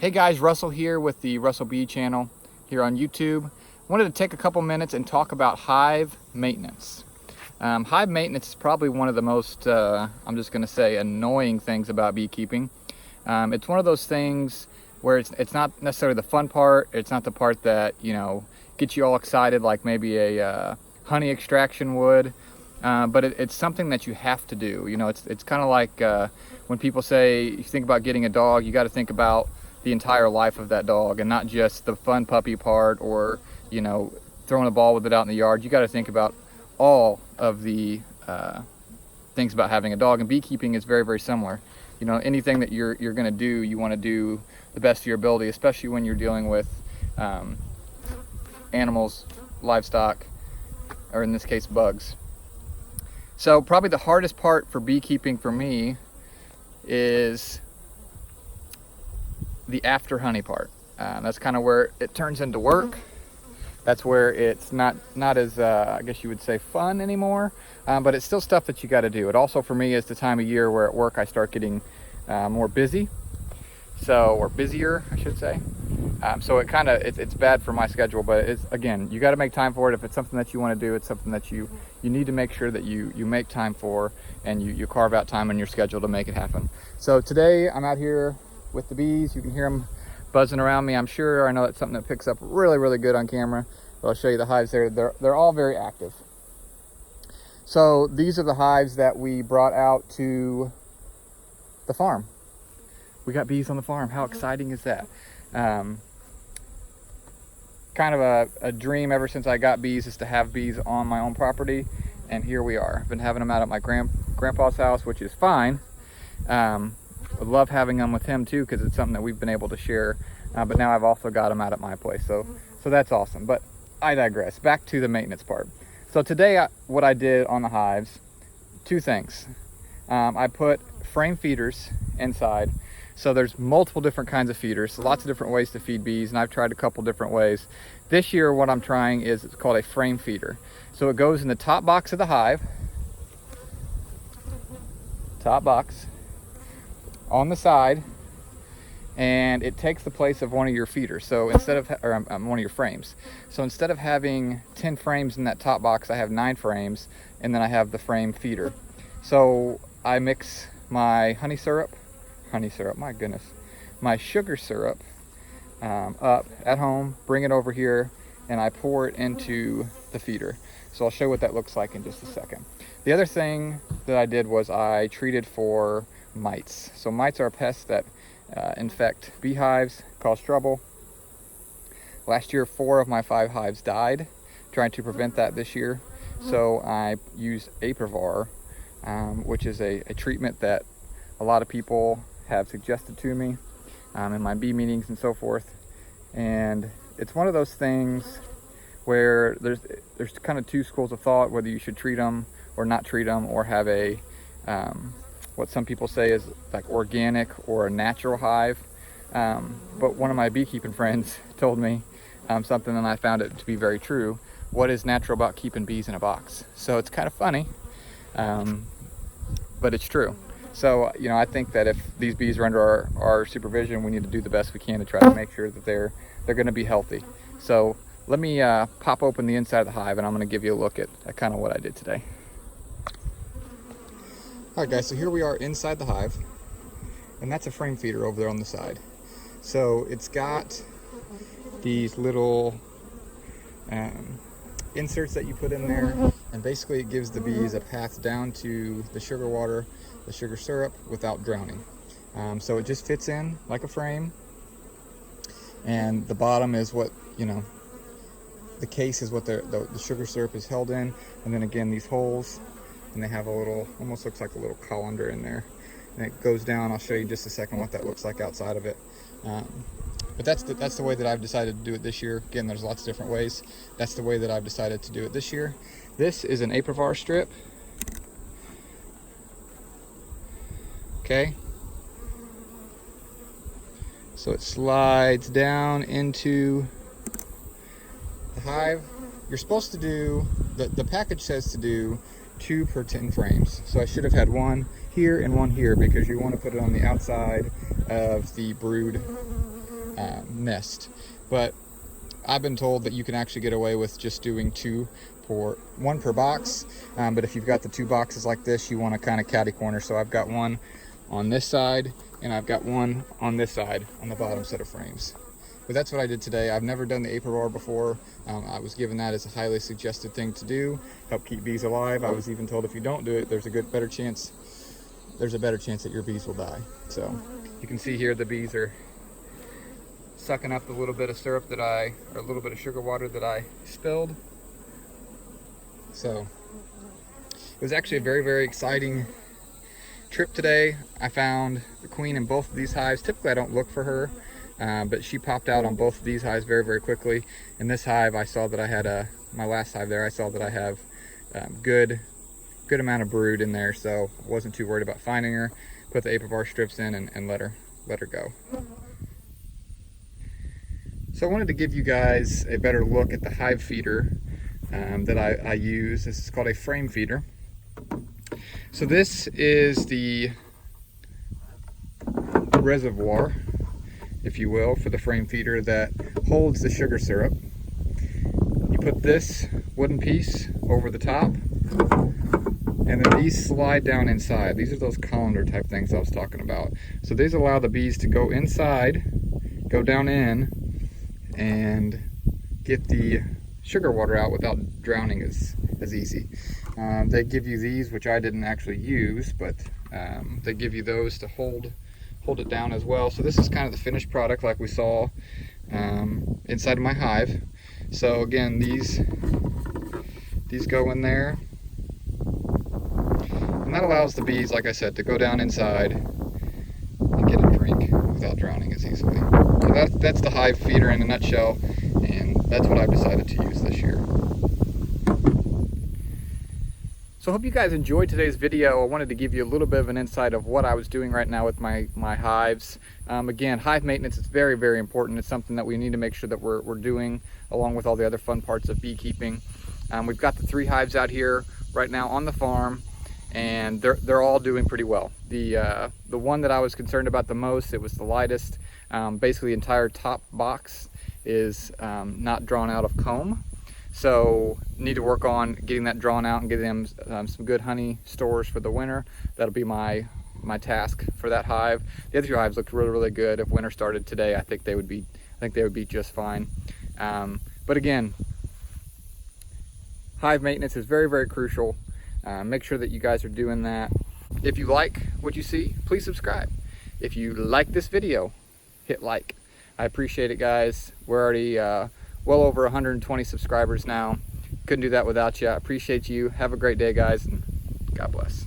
Hey guys, Russell here with the Russell Bee channel here on YouTube. Wanted to take a couple minutes and talk about hive maintenance. Hive maintenance is probably one of the most, I'm just going to say, annoying things about beekeeping. It's one of those things where it's not necessarily the fun part. It's not the part that, you know, gets you all excited like maybe a honey extraction would. But it's something that you have to do. You know, it's kind of like when people say you think about getting a dog, you got to think about the entire life of that dog and not just the fun puppy part or, you know, throwing a ball with it out in the yard. You got to think about all of the things about having a dog, and beekeeping is very, very similar. You know, anything that you're going to do, you want to do the best of your ability, especially when you're dealing with animals, livestock, or in this case, bugs. So probably the hardest part for beekeeping for me is the after honey part. That's kind of where it turns into work. That's where it's not as, I guess you would say, fun anymore, but it's still stuff that you got to do. It also, for me, is the time of year where at work I start getting more busy, or busier, I should say. So it kind of, it's bad for my schedule, but it's, again, you got to make time for it. If it's something that you want to do, it's something that you need to make sure that you make time for, and you carve out time in your schedule to make it happen. So today I'm out here with the bees. You can hear them buzzing around me, I'm sure. I know that's something that picks up really, really good on camera. But I'll show you the hives there. They're all very active. So these are the hives that we brought out to the farm. We got bees on the farm. How exciting is that? Kind of a dream ever since I got bees is to have bees on my own property, and here we are. I've been having them out at my grandpa's house, which is fine. I love having them with him too, because it's something that we've been able to share, but now I've also got them out at my place, so that's awesome. But I digress. Back to the maintenance part. So today what I did on the hives, two things. I put frame feeders inside. So there's multiple different kinds of feeders, lots of different ways to feed bees, and I've tried a couple different ways. This year what I'm trying is, it's called a frame feeder. So it goes in the top box of the hive, top box, on the side, and it takes the place of one of your feeders. So instead of, one of your frames. So instead of having 10 frames in that top box, I have 9 frames, and then I have the frame feeder. So I mix my honey syrup, my goodness, my sugar syrup up at home, bring it over here, and I pour it into the feeder. So I'll show you what that looks like in just a second. The other thing that I did was I treated for mites. So mites are a pest that infect beehives, cause trouble. Last year 4 of my 5 hives died. Trying to prevent that this year, so I used apivar, which is a treatment that a lot of people have suggested to me in my bee meetings and so forth. And it's one of those things where there's kind of 2 schools of thought, whether you should treat them or not treat them, or have a what some people say is like organic or a natural hive. But one of my beekeeping friends told me something, and I found it to be very true. What is natural about keeping bees in a box? So it's kind of funny, but it's true. So, you know, I think that if these bees are under our supervision, we need to do the best we can to try to make sure that they're going to be healthy. So let me pop open the inside of the hive, and I'm going to give you a look at kind of what I did today. All right, guys, so here we are inside the hive, and that's a frame feeder over there on the side. So it's got these little inserts that you put in there, and basically it gives the bees a path down to the sugar water, the sugar syrup, without drowning. So it just fits in like a frame, and the bottom is what, you know, the case is what the sugar syrup is held in, and then again these holes, and they have a little, almost looks like a little colander in there, and it goes down. I'll show you in just a second what that looks like outside of it. But that's the way that I've decided to do it this year. Again, there's lots of different ways. That's the way that I've decided to do it this year. This is an apivar strip. Okay. So it slides down into the hive. You're supposed to do, the package says to do 2 per 10 frames. So I should have had 1 here and 1 here, because you want to put it on the outside of the brood nest. But I've been told that you can actually get away with just doing one per box. But if you've got the 2 boxes like this, you want to kind of catty corner. So I've got one on this side and I've got one on this side on the bottom set of frames. But that's what I did today. I've never done the apivar before. I was given that as a highly suggested thing to do, help keep bees alive. I was even told if you don't do it, there's a better chance that your bees will die. So you can see here the bees are sucking up the little bit of syrup or a little bit of sugar water that I spilled. So it was actually a very, very exciting trip today. I found the queen in both of these hives. Typically I don't look for her, but she popped out on both of these hives very, very quickly. In this hive, I saw that I had my last hive there, I saw that I have good amount of brood in there, so I wasn't too worried about finding her. Put the apivar strips in and let her go. So I wanted to give you guys a better look at the hive feeder that I use. This is called a frame feeder. So this is the reservoir, if you will, for the frame feeder that holds the sugar syrup. You put this wooden piece over the top, and then these slide down inside. These are those colander type things I was talking about. So these allow the bees to go inside, go down in, and get the sugar water out without drowning as easy. They give you these, which I didn't actually use, but they give you those to hold it down as well. So this is kind of the finished product like we saw inside of my hive. So again, these go in there, and that allows the bees, like I said, to go down inside and get a drink without drowning as easily. So that's the hive feeder in a nutshell, and that's what I've decided to use this year. So I hope you guys enjoyed today's video. I wanted to give you a little bit of an insight of what I was doing right now with my hives. Again, hive maintenance is very, very important. It's something that we need to make sure that we're doing along with all the other fun parts of beekeeping. We've got the 3 hives out here right now on the farm, and they're all doing pretty well. The one that I was concerned about the most, it was the lightest. Basically the entire top box is not drawn out of comb. So need to work on getting that drawn out and getting them some good honey stores for the winter. That'll be my task for that hive. The other 2 hives looked really, really good. If winter started today, I think they would be just fine. But again, hive maintenance is very, very crucial. Make sure that you guys are doing that. If you like what you see, please subscribe. If you like this video, hit like. I appreciate it, guys. We're already well over 120 subscribers now. Couldn't do that without you. I appreciate you. Have a great day, guys, and God bless.